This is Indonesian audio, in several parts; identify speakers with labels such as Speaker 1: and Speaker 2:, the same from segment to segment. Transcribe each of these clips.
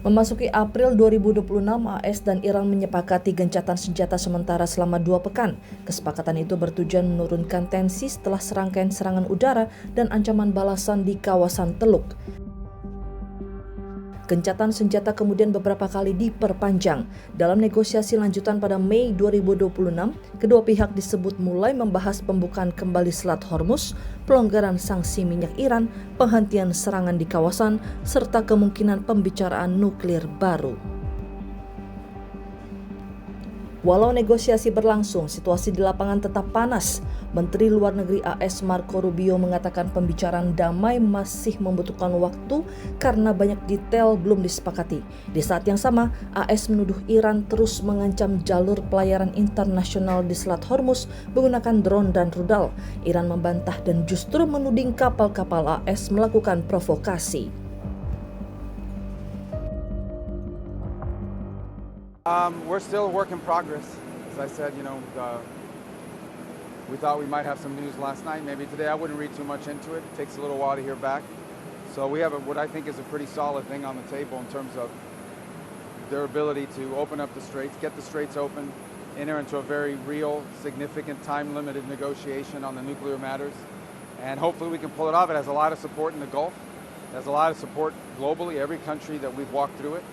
Speaker 1: Memasuki April 2026, AS dan Iran menyepakati gencatan senjata sementara selama 2 pekan. Kesepakatan itu bertujuan menurunkan tensi setelah serangkaian serangan udara dan ancaman balasan di kawasan Teluk. Gencatan senjata kemudian beberapa kali diperpanjang. Dalam negosiasi lanjutan pada Mei 2026, kedua pihak disebut mulai membahas pembukaan kembali Selat Hormuz, pelonggaran sanksi minyak Iran, penghentian serangan di kawasan, serta kemungkinan pembicaraan nuklir baru. Walau negosiasi berlangsung, situasi di lapangan tetap panas. Menteri Luar Negeri AS Marco Rubio mengatakan pembicaraan damai masih membutuhkan waktu karena banyak detail belum disepakati. Di saat yang sama, AS menuduh Iran terus mengancam jalur pelayaran internasional di Selat Hormuz menggunakan drone dan rudal. Iran membantah dan justru menuding kapal-kapal AS melakukan provokasi.
Speaker 2: We're still a work in progress. As I said, we thought we might have some news last night. Maybe today. I wouldn't read too much into it. It takes a little while to hear back. So we have what I think is a pretty solid thing on the table in terms of their ability to open up the straits, get the straits open, enter into a very real, significant, time-limited negotiation on the nuclear matters. And hopefully we can pull it off. It has a lot of support in the Gulf. It has a lot of support globally. Every country that we've walked through it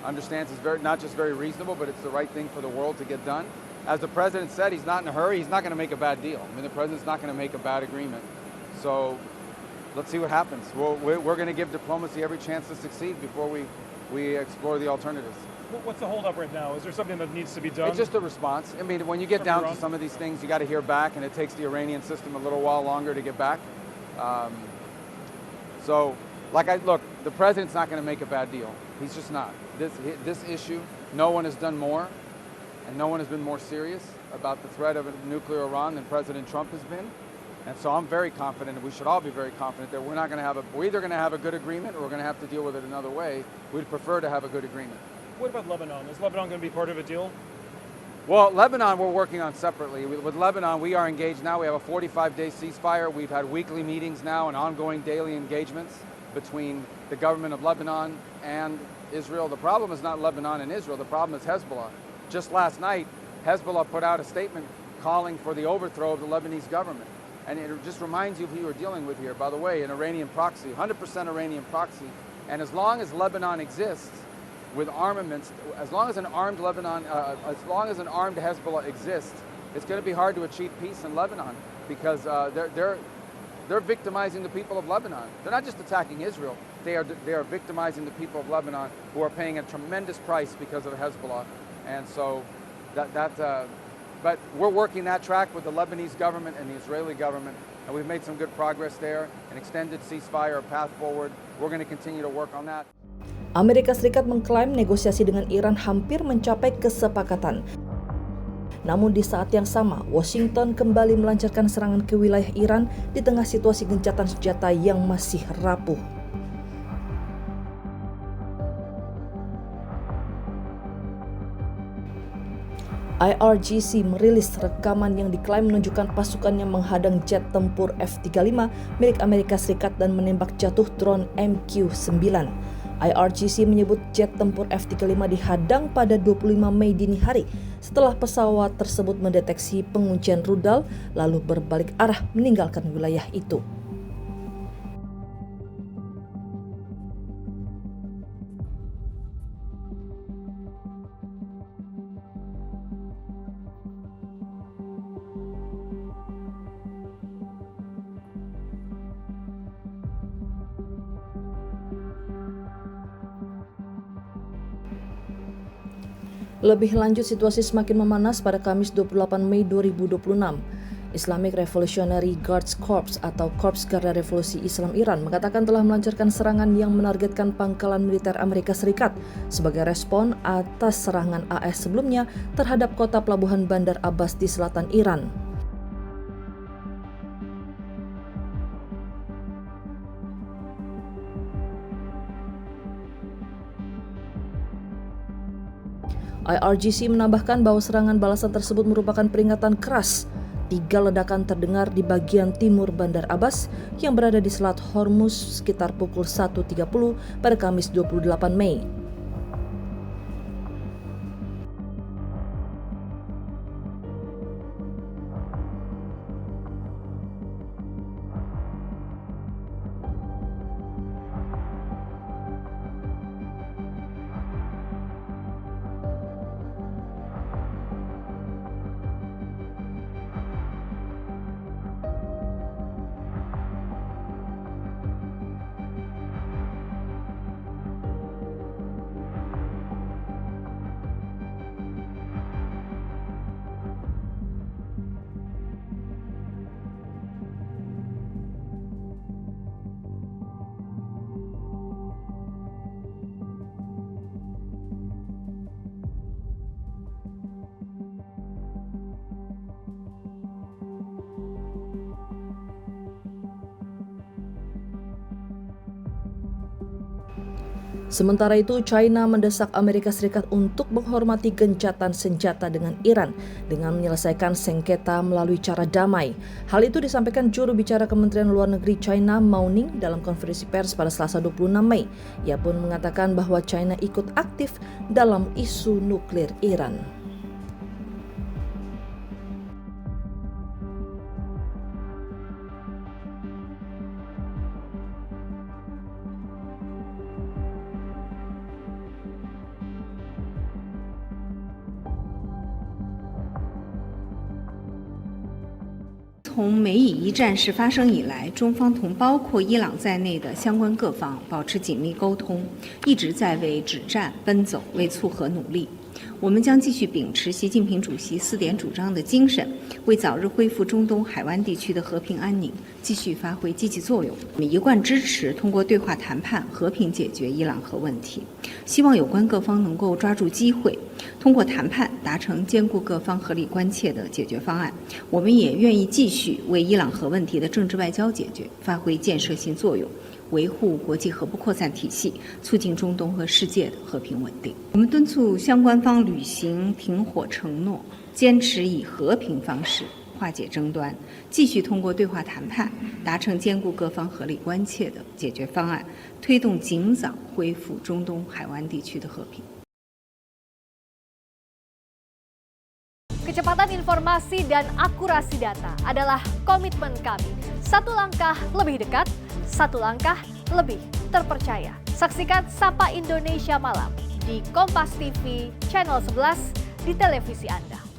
Speaker 2: understands it's not just very reasonable, but it's the right thing for the world to get done. As the president said, he's not in a hurry. He's not going to make a bad deal. I mean, the president's not going to make a bad agreement. So let's see what happens. We're going to give diplomacy every chance to succeed before we explore the alternatives.
Speaker 3: What's the holdup right now? Is there something that needs to be done?
Speaker 2: It's just a response. I mean, when you get down to some of these things, you got to hear back, and it takes the Iranian system a little while longer to get back. Look, the president's not going to make a bad deal. He's just not. This issue, no one has done more, and no one has been more serious about the threat of a nuclear Iran than President Trump has been. And so I'm very confident, and we should all be very confident that we're either going to have a good agreement or we're going to have to deal with it another way. We'd prefer to have a good agreement.
Speaker 3: What about Lebanon? Is Lebanon going to be part of a deal?
Speaker 2: Well, Lebanon we're working on separately. With Lebanon, we are engaged now. We have a 45-day ceasefire. We've had weekly meetings now and ongoing daily engagements between the government of Lebanon and Israel. The problem is not Lebanon and Israel. The problem is Hezbollah. Just last night, Hezbollah put out a statement calling for the overthrow of the Lebanese government. And it just reminds you of who you're dealing with here. By the way, an Iranian proxy, 100% Iranian proxy. And as long as Lebanon exists with armaments, as long as an armed Hezbollah exists, it's going to be hard to achieve peace in Lebanon because they're victimizing the people of Lebanon. They're not just attacking Israel. They are victimizing the people of Lebanon who are paying a tremendous price because of Hezbollah. And so but we're working that track with the Lebanese government and the Israeli government, and we've made some good progress there. An extended ceasefire, a path forward. We're going to continue to work on that.
Speaker 1: Amerika Serikat mengklaim negosiasi dengan Iran hampir mencapai kesepakatan. Namun di saat yang sama, Washington kembali melancarkan serangan ke wilayah Iran di tengah situasi gencatan senjata yang masih rapuh. IRGC merilis rekaman yang diklaim menunjukkan pasukannya menghadang jet tempur F-35 milik Amerika Serikat dan menembak jatuh drone MQ-9. IRGC menyebut jet tempur F-35 dihadang pada 25 Mei dini hari setelah pesawat tersebut mendeteksi penguncian rudal lalu berbalik arah meninggalkan wilayah itu. Lebih lanjut, situasi semakin memanas pada Kamis 28 Mei 2026. Islamic Revolutionary Guards Corps atau Korps Garda Revolusi Islam Iran mengatakan telah melancarkan serangan yang menargetkan pangkalan militer Amerika Serikat sebagai respon atas serangan AS sebelumnya terhadap kota pelabuhan Bandar Abbas di selatan Iran. IRGC menambahkan bahwa serangan balasan tersebut merupakan peringatan keras. 3 ledakan terdengar di bagian timur Bandar Abbas yang berada di Selat Hormuz sekitar pukul 1.30 pada Kamis 28 Mei. Sementara itu, China mendesak Amerika Serikat untuk menghormati gencatan senjata dengan Iran dengan menyelesaikan sengketa melalui cara damai. Hal itu disampaikan juru bicara Kementerian Luar Negeri China Mao Ning dalam konferensi pers pada Selasa 26 Mei. Ia pun mengatakan bahwa China ikut aktif dalam isu nuklir Iran.
Speaker 4: 从美以一战事发生以来，中方同包括伊朗在内的相关各方保持紧密沟通，一直在为止战奔走、为促和努力。我们将继续秉持习近平主席4点主张的精神，为早日恢复中东海湾地区的和平安宁继续发挥积极作用。我们一贯支持通过对话谈判和平解决伊朗核问题，希望有关各方能够抓住机会，通过谈判达成兼顾各方合理关切的解决方案。我们也愿意继续为伊朗核问题的政治外交解决发挥建设性作用，维护国际核不扩散体系，促进中东和世界的和平稳定。我们敦促相关方履行停火承诺，坚持以和平方式化解争端，继续通过对话谈判达成兼顾各方合理关切的解决方案，推动尽早恢复中东海湾地区的和平。
Speaker 5: Kecepatan informasi dan akurasi data adalah komitmen kami. Satu langkah lebih dekat, satu langkah lebih terpercaya. Saksikan Sapa Indonesia Malam di Kompas TV Channel 11 di televisi Anda.